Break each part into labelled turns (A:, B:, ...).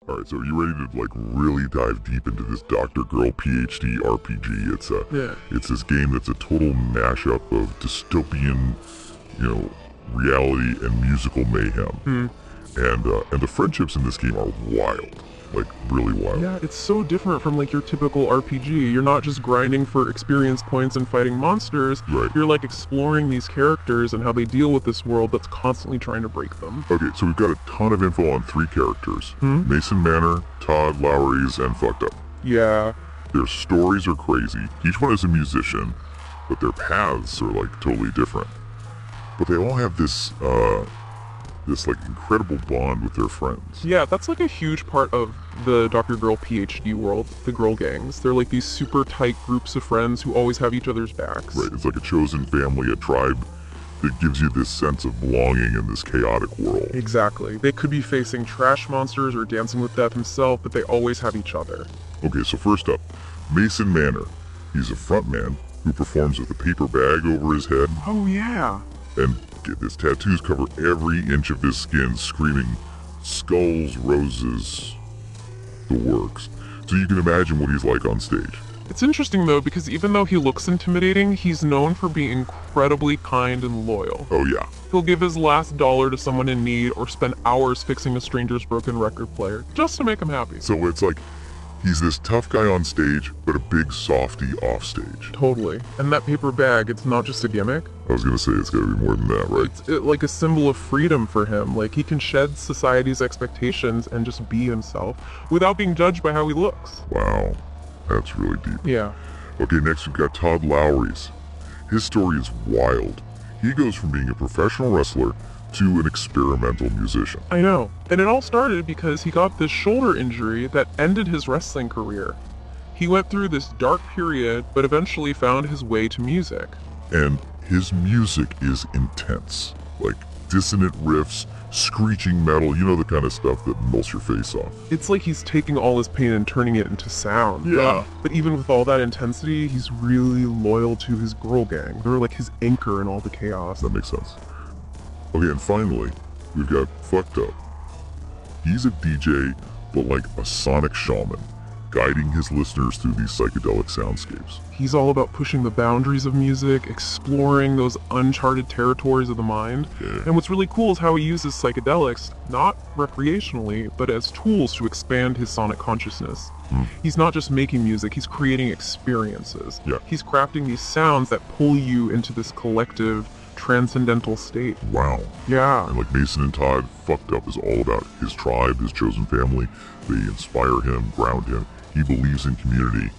A: Alright, so are you ready to like really dive deep into this Dr. Girl PhD RPG? It's this game that's a total mashup of dystopian, reality and musical mayhem. And the friendships in this game are wild. Like, really wild.
B: Yeah, it's so different from like your typical RPG. You're not just grinding for experience points and fighting monsters.
A: Right.
B: You're like exploring these characters and how they deal with this world that's constantly trying to break them.
A: Okay, so we've got a ton of info on 3 characters. Mason Manor, Todd Lowry's, and Fucked Up.
B: Yeah.
A: Their stories are crazy. Each one is a musician, but their paths are like totally different. But they all have this like incredible bond with their friends.
B: Yeah, that's like a huge part of the Dr. Girl PhD world, the girl gangs. They're like these super tight groups of friends who always have each other's backs.
A: Right, it's like a chosen family, a tribe that gives you this sense of belonging in this chaotic world.
B: Exactly. They could be facing trash monsters or dancing with death himself, but they always have each other.
A: Okay, so first up, Mason Manor. He's a frontman who performs with a paper bag over his head.
B: Oh yeah.
A: And get this, tattoos cover every inch of his skin, screaming skulls, roses, the works. So you can imagine what he's like on stage.
B: It's interesting though, because even though he looks intimidating, he's known for being incredibly kind and loyal.
A: Oh yeah.
B: He'll give his last dollar to someone in need or spend hours fixing a stranger's broken record player just to make him happy.
A: So it's like he's this tough guy on stage, but a big softy off stage.
B: Totally. And that paper bag, it's not just a gimmick.
A: I was gonna say it's gotta be more than that, right?
B: It's like a symbol of freedom for him. Like he can shed society's expectations and just be himself without being judged by how he looks.
A: Wow, that's really deep.
B: Yeah.
A: Okay, next we've got Todd Lowry's. His story is wild. He goes from being a professional wrestler to an experimental musician.
B: I know. And it all started because he got this shoulder injury that ended his wrestling career. He went through this dark period, but eventually found his way to music.
A: And his music is intense. Like dissonant riffs, screeching metal, the kind of stuff that melts your face off.
B: It's like he's taking all his pain and turning it into sound.
A: Yeah.
B: But even with all that intensity, he's really loyal to his girl gang. They're like his anchor in all the chaos.
A: That makes sense. Okay, and finally, we've got Fucked Up. He's a DJ, but like a sonic shaman, guiding his listeners through these psychedelic soundscapes.
B: He's all about pushing the boundaries of music, exploring those uncharted territories of the mind.
A: Yeah.
B: And what's really cool is how he uses psychedelics, not recreationally, but as tools to expand his sonic consciousness. He's not just making music, he's creating experiences.
A: Yeah.
B: He's crafting these sounds that pull you into this collective, transcendental state.
A: Wow.
B: Yeah.
A: And like Mason and Todd, Fucked Up is all about his tribe, his chosen family. They inspire him, ground him. He believes in community,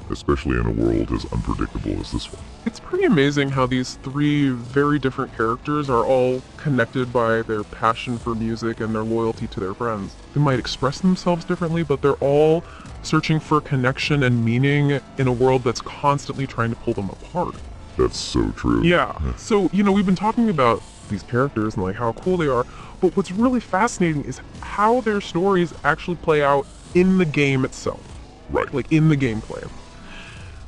A: especially in a world as unpredictable as this one.
B: It's pretty amazing how these 3 very different characters are all connected by their passion for music and their loyalty to their friends. They might express themselves differently, but they're all searching for connection and meaning in a world that's constantly trying to pull them apart.
A: That's so true.
B: Yeah. So, we've been talking about these characters and like how cool they are, but what's really fascinating is how their stories actually play out in the game itself.
A: Right.
B: Like in the gameplay.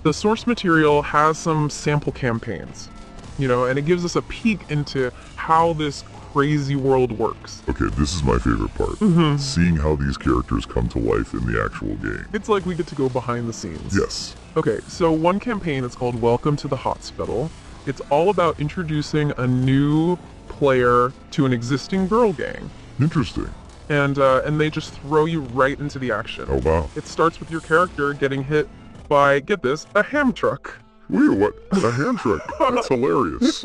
B: The source material has some sample campaigns, and it gives us a peek into how this crazy world works.
A: Okay, this is my favorite part. Seeing how these characters come to life in the actual game.
B: It's like we get to go behind the scenes.
A: Yes.
B: Okay, so one campaign is called Welcome to the Hospital. It's all about introducing a new player to an existing girl gang.
A: Interesting.
B: And they just throw you right into the action.
A: Oh, wow.
B: It starts with your character getting hit by, get this, a ham truck.
A: Wait, what? A ham truck? That's hilarious.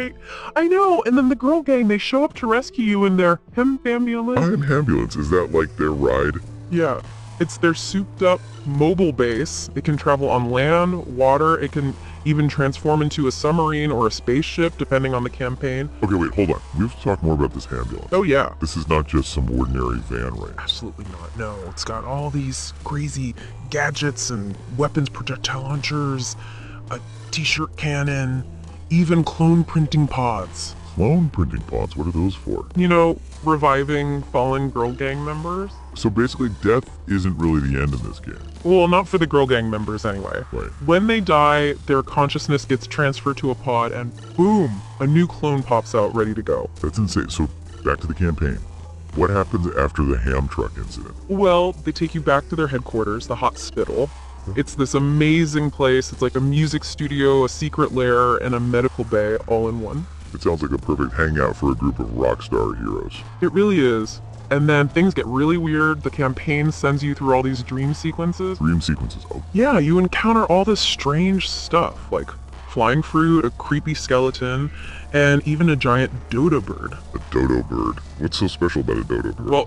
B: I know, and then the girl gang, they show up to rescue you in their ambulance.
A: An ambulance, is that like their ride?
B: Yeah. It's their souped up mobile base. It can travel on land, water, it can even transform into a submarine or a spaceship depending on the campaign.
A: Okay, wait, hold on. We have to talk more about this ambulance.
B: Oh yeah.
A: This is not just some ordinary van range.
B: Absolutely not, no. It's got all these crazy gadgets and weapons, projectile launchers, a t-shirt cannon, even clone printing pods.
A: Clone printing pods, what are those for?
B: Reviving fallen girl gang members.
A: So basically death isn't really the end in this game.
B: Well, not for the girl gang members anyway.
A: Right.
B: When they die, their consciousness gets transferred to a pod and boom, a new clone pops out ready to go.
A: That's insane. So back to the campaign. What happens after the ham truck incident?
B: Well, they take you back to their headquarters, the Hot Spittle. It's this amazing place. It's like a music studio, a secret lair, and a medical bay all in one.
A: It sounds like a perfect hangout for a group of rock star heroes.
B: It really is. And then things get really weird. The campaign sends you through all these dream sequences.
A: Dream sequences, oh.
B: Yeah, you encounter all this strange stuff, like flying fruit, a creepy skeleton, and even a giant dodo bird.
A: A dodo bird? What's so special about a dodo bird?
B: Well,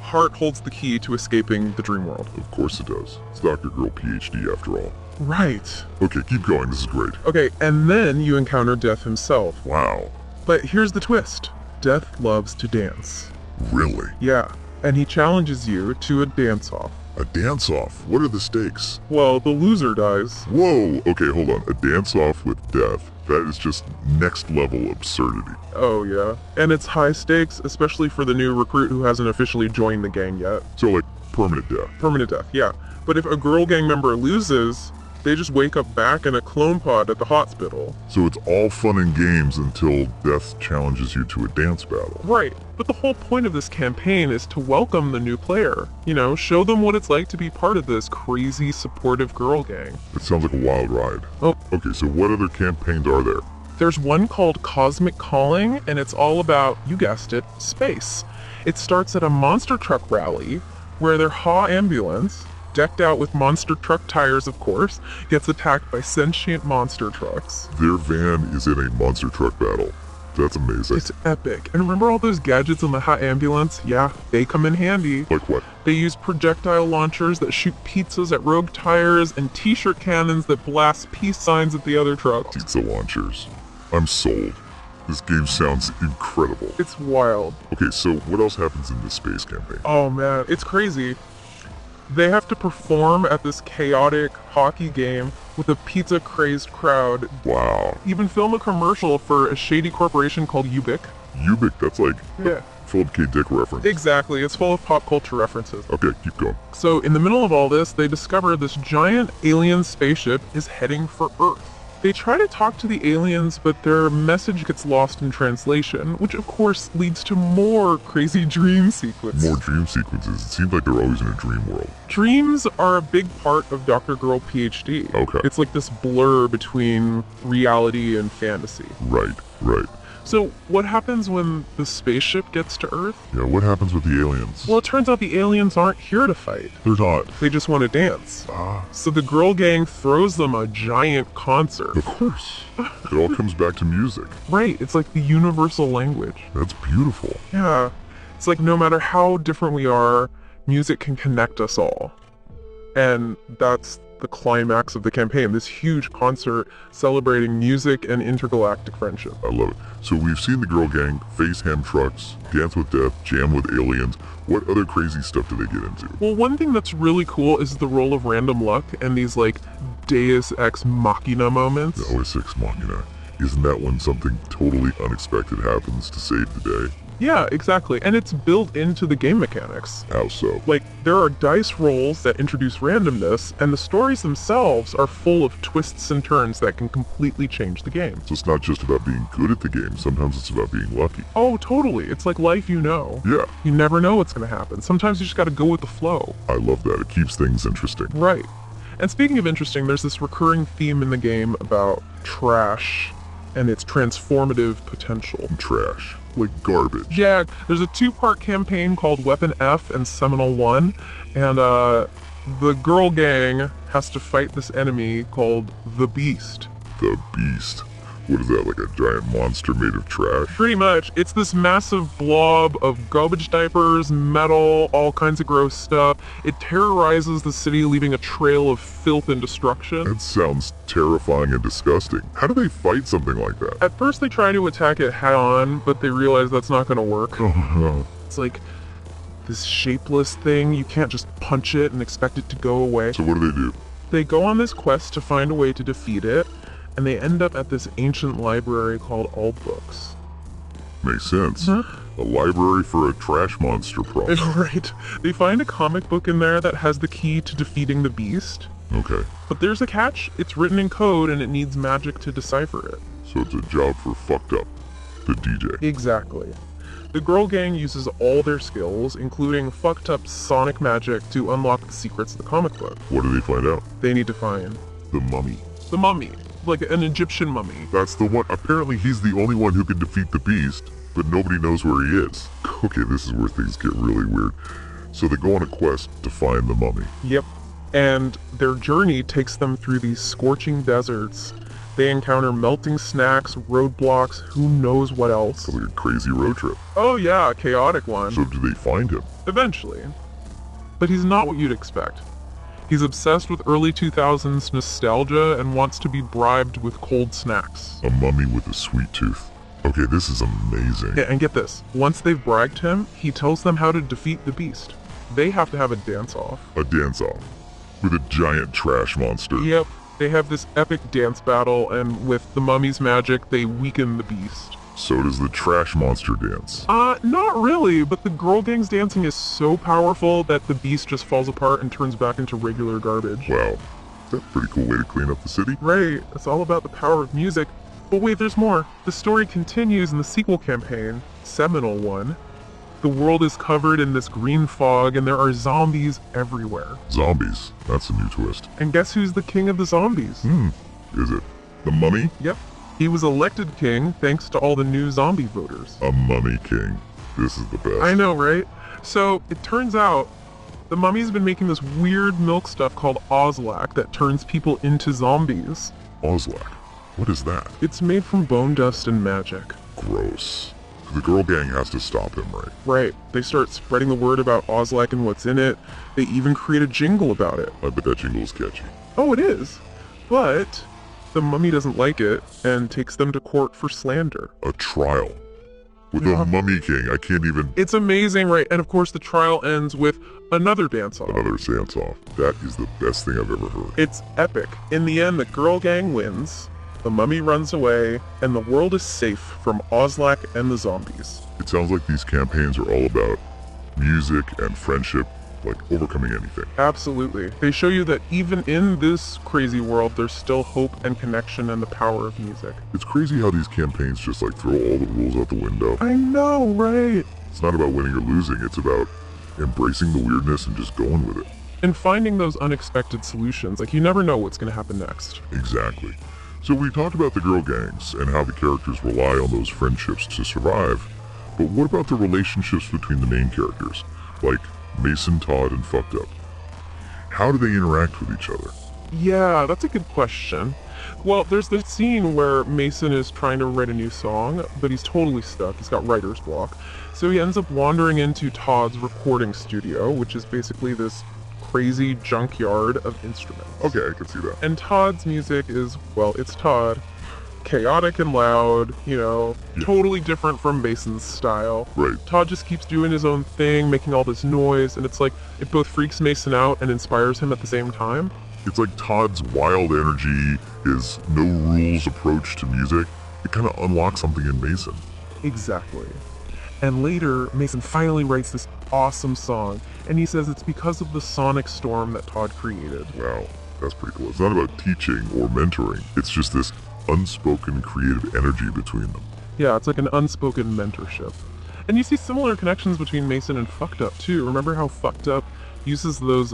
B: heart holds the key to escaping the dream world.
A: Of course it does. It's Dr. Girl PhD after all.
B: Right.
A: Okay, keep going. This is great.
B: Okay, and then you encounter Death himself.
A: Wow.
B: But here's the twist. Death loves to dance.
A: Really?
B: Yeah, and he challenges you to a dance-off.
A: A dance-off? What are the stakes?
B: Well, the loser dies.
A: Whoa! Okay, hold on. A dance-off with death. That is just next-level absurdity.
B: Oh, yeah. And it's high stakes, especially for the new recruit who hasn't officially joined the gang yet.
A: So, like, permanent death.
B: Permanent death, yeah. But if a girl gang member loses, they just wake up back in a clone pod at the hospital.
A: So it's all fun and games until death challenges you to a dance battle.
B: Right. But the whole point of this campaign is to welcome the new player. You know, show them what it's like to be part of this crazy, supportive girl gang.
A: It sounds like a wild ride.
B: Oh.
A: Okay, so what other campaigns are there?
B: There's one called Cosmic Calling, and it's all about, you guessed it, space. It starts at a monster truck rally, where their HA ambulance, decked out with monster truck tires of course, gets attacked by sentient monster trucks.
A: Their van is in a monster truck battle. That's amazing.
B: It's epic. And remember all those gadgets in the hot ambulance? Yeah, they come in handy.
A: Like what?
B: They use projectile launchers that shoot pizzas at rogue tires and t-shirt cannons that blast peace signs at the other trucks.
A: Pizza launchers. I'm sold. This game sounds incredible.
B: It's wild.
A: Okay, so what else happens in this space campaign?
B: Oh man, it's crazy. They have to perform at this chaotic hockey game with a pizza-crazed crowd.
A: Wow.
B: Even film a commercial for a shady corporation called Ubik.
A: Ubik, that's like
B: Yeah.
A: Philip K. Dick reference.
B: Exactly, it's full of pop culture references.
A: Okay, keep going.
B: So in the middle of all this, they discover this giant alien spaceship is heading for Earth. They try to talk to the aliens, but their message gets lost in translation, which of course leads to more crazy dream sequences.
A: More dream sequences. It seems like they're always in a dream world.
B: Dreams are a big part of Dr. Girl PhD.
A: Okay.
B: It's like this blur between reality and fantasy.
A: Right, right.
B: So what happens when the spaceship gets to Earth?
A: Yeah, what happens with the aliens?
B: Well, it turns out the aliens aren't here to fight.
A: They're not.
B: They just want to dance.
A: Ah,
B: So the girl gang throws them a giant concert.
A: of course. It all comes back to music.
B: Right, it's like the universal language.
A: That's beautiful.
B: Yeah, it's like no matter how different we are, music can connect us all. And that's the climax of the campaign, this huge concert celebrating music and intergalactic friendship.
A: I love it. So we've seen the girl gang face ham trucks, dance with death, jam with aliens. What other crazy stuff do they get into?
B: Well, one thing that's really cool is the role of random luck and these like Deus Ex Machina moments.
A: The OS6 Machina. Isn't that when something totally unexpected happens to save the day?
B: Yeah, exactly. And it's built into the game mechanics.
A: How so?
B: Like, there are dice rolls that introduce randomness, and the stories themselves are full of twists and turns that can completely change the game.
A: So it's not just about being good at the game, sometimes it's about being lucky.
B: Oh, totally. It's like life, you know.
A: Yeah,
B: You never know what's going to happen. Sometimes you just got to go with the flow.
A: I love that. It keeps things interesting.
B: Right. And speaking of interesting, there's this recurring theme in the game about trash and its transformative potential.
A: Trash. Like garbage.
B: Yeah, there's a two-part campaign called Weapon F and Seminal 1, and the girl gang has to fight this enemy called the Beast.
A: The Beast. What is that, like a giant monster made of trash?
B: Pretty much. It's this massive blob of garbage diapers, metal, all kinds of gross stuff. It terrorizes the city, leaving a trail of filth and destruction.
A: That sounds terrifying and disgusting. How do they fight something like that?
B: At first they try to attack it head-on, but they realize that's not going to work.
A: Oh no.
B: It's like this shapeless thing. You can't just punch it and expect it to go away.
A: So what do?
B: They go on this quest to find a way to defeat it, and they end up at this ancient library called All Books.
A: Makes sense.
B: Huh?
A: A library for a trash monster problem.
B: Right. They find a comic book in there that has the key to defeating the beast.
A: Okay.
B: But there's a catch. It's written in code and it needs magic to decipher it.
A: So it's a job for fucked up. The DJ.
B: Exactly. The girl gang uses all their skills, including fucked up sonic magic, to unlock the secrets of the comic book.
A: What do they find out?
B: They need to find
A: The mummy.
B: the mummy, like an Egyptian mummy.
A: That's the one. Apparently he's the only one who can defeat the beast, but nobody knows where he is. Okay, this is where things get really weird. So they go on a quest to find the mummy.
B: Yep. And their journey takes them through these scorching deserts. They encounter melting snacks, roadblocks, who knows what else.
A: Sounds like a crazy road trip.
B: Oh yeah, a chaotic one.
A: So do they find him?
B: Eventually. But he's not what you'd expect. He's obsessed with early 2000s nostalgia and wants to be bribed with cold snacks.
A: A mummy with a sweet tooth. Okay, this is amazing.
B: Yeah, and get this. Once they've bribed him, he tells them how to defeat the beast. They have to have a dance-off.
A: A dance-off. With a giant trash monster.
B: Yep. They have this epic dance battle, and with the mummy's magic, they weaken the beast.
A: So does the trash monster dance.
B: Not really, but the girl gang's dancing is so powerful that the beast just falls apart and turns back into regular garbage.
A: Wow. That's a pretty cool way to clean up the city.
B: Right, it's all about the power of music. But wait, there's more. The story continues in the sequel campaign, seminal one. The world is covered in this green fog, and there are zombies everywhere.
A: Zombies. That's a new twist.
B: And guess who's the king of the zombies?
A: Is it the mummy?
B: Yep. He was elected king thanks to all the new zombie voters.
A: A mummy king. This is the best.
B: I know, right? So, it turns out, the mummy's been making this weird milk stuff called Ozlak that turns people into zombies.
A: Ozlak. What is that?
B: It's made from bone dust and magic.
A: Gross. The girl gang has to stop him, right?
B: Right. They start spreading the word about Ozlak and what's in it. They even create a jingle about it.
A: I bet that jingle is catchy.
B: Oh, it is. But the mummy doesn't like it and takes them to court for slander.
A: A trial. With
B: Yeah.
A: a mummy king. I can't even...
B: It's amazing, right? And of course the trial ends with another dance-off.
A: Another dance-off. That is the best thing I've ever heard.
B: It's epic. In the end, the girl gang wins, the mummy runs away, and the world is safe from Ozlak and the zombies.
A: It sounds like these campaigns are all about music and friendship, like overcoming anything.
B: Absolutely. They show you that even in this crazy world, there's still hope and connection and the power of music.
A: It's crazy how these campaigns just like throw all the rules out the window.
B: I know, right?
A: It's not about winning or losing, it's about embracing the weirdness and just going with it.
B: And finding those unexpected solutions. Like, you never know what's going to happen next.
A: Exactly. So we talked about the girl gangs and how the characters rely on those friendships to survive, but what about the relationships between the main characters, like Mason, Todd, and Fucked Up? How do they interact with each other?
B: Yeah, that's a good question. Well, there's this scene where Mason is trying to write a new song, but he's totally stuck. He's got writer's block. So he ends up wandering into Todd's recording studio, which is basically this crazy junkyard of instruments.
A: Okay, I can see that.
B: And Todd's music is, well, it's Todd. Chaotic and loud, totally different from Mason's style.
A: Right.
B: Todd just keeps doing his own thing, making all this noise, and it's like, it both freaks Mason out and inspires him at the same time.
A: It's like Todd's wild energy, his no-rules approach to music. It kind of unlocks something in Mason.
B: Exactly. And later, Mason finally writes this awesome song, and he says it's because of the sonic storm that Todd created.
A: Wow, that's pretty cool. It's not about teaching or mentoring. It's just this unspoken creative energy between them.
B: Yeah, it's like an unspoken mentorship. And you see similar connections between Mason and Fucked Up, too. Remember how Fucked Up uses those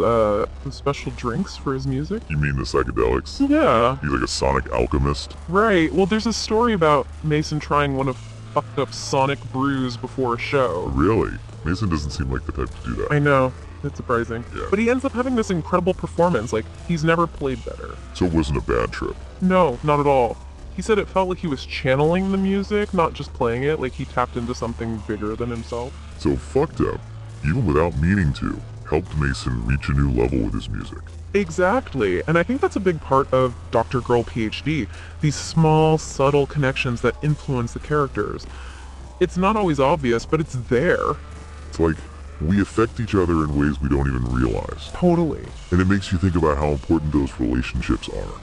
B: special drinks for his music?
A: You mean the psychedelics?
B: Yeah.
A: He's like a sonic alchemist?
B: Right. Well, there's a story about Mason trying one of Fucked Up's sonic brews before a show.
A: Really? Mason doesn't seem like the type to do that.
B: I know. It's surprising.
A: Yeah.
B: But he ends up having this incredible performance. Like, he's never played better.
A: So it wasn't a bad trip?
B: No, not at all. He said it felt like he was channeling the music, not just playing it, like he tapped into something bigger than himself.
A: So Fucked Up, even without meaning to, helped Mason reach a new level with his music.
B: Exactly, and I think that's a big part of drgirlphd, these small, subtle connections that influence the characters. It's not always obvious, but it's there.
A: It's like, we affect each other in ways we don't even realize.
B: Totally.
A: And it makes you think about how important those relationships are.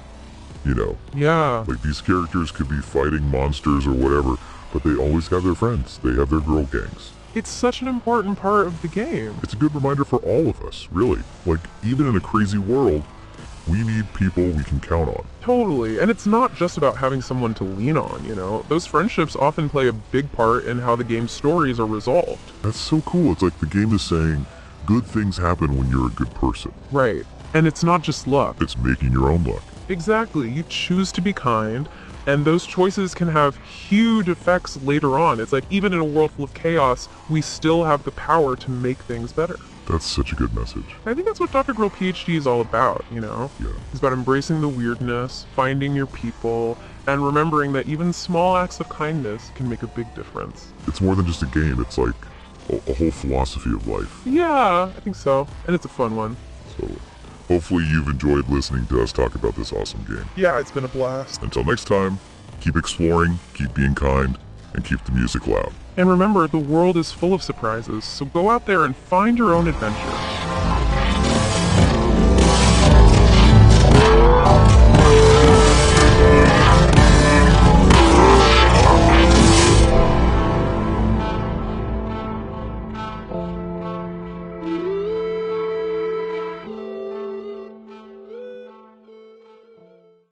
B: Yeah.
A: Like these characters could be fighting monsters or whatever, but they always have their friends. They have their girl gangs.
B: It's such an important part of the game.
A: It's a good reminder for all of us, really. Like, even in a crazy world, We need people we can count on.
B: Totally. And it's not just about having someone to lean on, you know? Those friendships often play a big part in how the game's stories are resolved.
A: That's so cool. It's like the game is saying, good things happen when you're a good person.
B: Right. And it's not just luck.
A: It's making your own luck.
B: Exactly. You choose to be kind, and those choices can have huge effects later on. It's like, even in a world full of chaos, we still have the power to make things better.
A: That's such a good message.
B: I think that's what Dr. Girl PhD is all about, you know?
A: Yeah.
B: It's about embracing the weirdness, finding your people, and remembering that even small acts of kindness can make a big difference.
A: It's more than just a game. It's like a whole philosophy of life.
B: Yeah, I think so. And it's a fun one.
A: So hopefully you've enjoyed listening to us talk about this awesome game.
B: Yeah, it's been a blast.
A: Until next time, keep exploring, keep being kind, and keep the music loud.
B: And remember, the world is full of surprises, so go out there and find your own adventure.